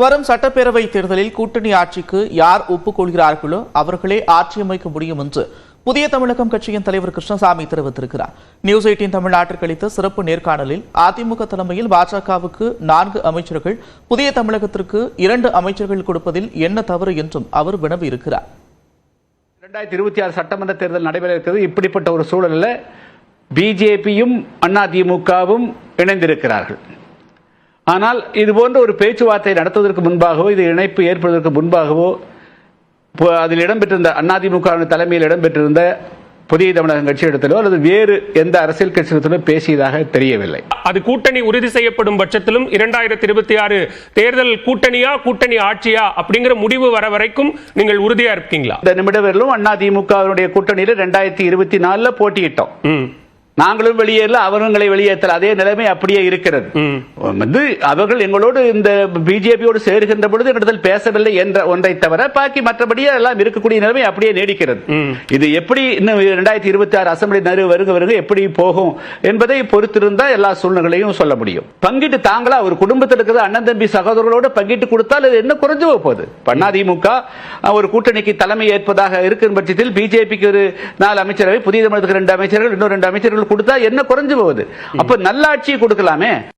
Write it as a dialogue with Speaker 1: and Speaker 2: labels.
Speaker 1: வரும் சட்டப்பேரவை தேர்தலில் கூட்டணி ஆட்சிக்கு யார் ஒப்புக்கொள்கிறார்களோ அவர்களே ஆட்சி அமைக்க முடியும் என்று புதிய தமிழகம் கட்சியின் தலைவர் கிருஷ்ணசாமி தெரிவித்திருக்கிறார். நியூஸ் 18 தமிழ்நாட்டிற்கு அளித்த சிறப்பு நேர்காணலில் அதிமுக தலைமையில் பாஜகவுக்கு 4 அமைச்சர்கள், புதிய தமிழகத்திற்கு 2 அமைச்சர்கள் கொடுப்பதில் என்ன தவறு என்றும் அவர் வினவியிருக்கிறார்.
Speaker 2: 2026 சட்டமன்ற தேர்தல் நடைபெற இருக்கிறது. இப்படிப்பட்ட ஒரு சூழலில் பிஜேபியும் அதிமுகவும் இணைந்திருக்கிறார்கள். ஆனால் இதுபோன்ற ஒரு பேச்சுவார்த்தை நடத்துவதற்கு முன்பாகவோ, இது இணைப்பு ஏற்படுவதற்கு முன்பாகவோ, அதில் இடம்பெற்றிருந்த அதிமுக தலைமையில் இடம்பெற்றிருந்த புதிய தமிழகம் கட்சியிடத்திலோ அல்லது வேறு எந்த அரசியல் கட்சியிடத்திலோ பேசியதாக தெரியவில்லை.
Speaker 3: அது கூட்டணி உறுதி செய்யப்படும் பட்சத்திலும் 2026 தேர்தல் கூட்டணி ஆட்சியா அப்படிங்கிற முடிவு வர வரைக்கும் நீங்கள் உறுதியா இருக்கீங்களா?
Speaker 2: இந்த நிமிடம் வரலும் அதிமுக கூட்டணியில் 2024 போட்டியிட்டோம். நாங்களும் வெளியேறல, அவர்களை வெளியேற்றல. அதே நிலைமை அப்படியே இருக்கிறது. அவர்கள் எங்களோடு இந்த பிஜேபியோடு சேருகின்ற பொழுது இடத்தில் பேசவில்லை என்ற ஒன்றை தவிர பாக்கி மற்றபடியே எல்லாம் இருக்கக்கூடிய நிலைமை அப்படியே நீடிக்கிறது. இது எப்படி இன்னும் 2026 அசம்பிளி வருக எப்படி போகும் என்பதை பொறுத்திருந்தா எல்லா சூழ்நிலையும் சொல்ல முடியும். பங்கிட்டு தாங்களா ஒரு குடும்பத்தில் இருக்கிற அண்ணன் தம்பி சகோதரர்களோடு பங்கிட்டு கொடுத்தால் அது என்ன குறைஞ்சு போகுது? அதிமுக ஒரு கூட்டணிக்கு தலைமை ஏற்பதாக இருக்கும் பட்சத்தில் பிஜேபிக்கு ஒரு 4 அமைச்சரவை, புதிய தமிழகத்துக்கு 2 அமைச்சர்கள், இன்னும் 2 அமைச்சர்கள் கொடுத்தா என்ன குறைஞ்சு போகுது? அப்ப நல்லாட்சியை கொடுக்கலாமே.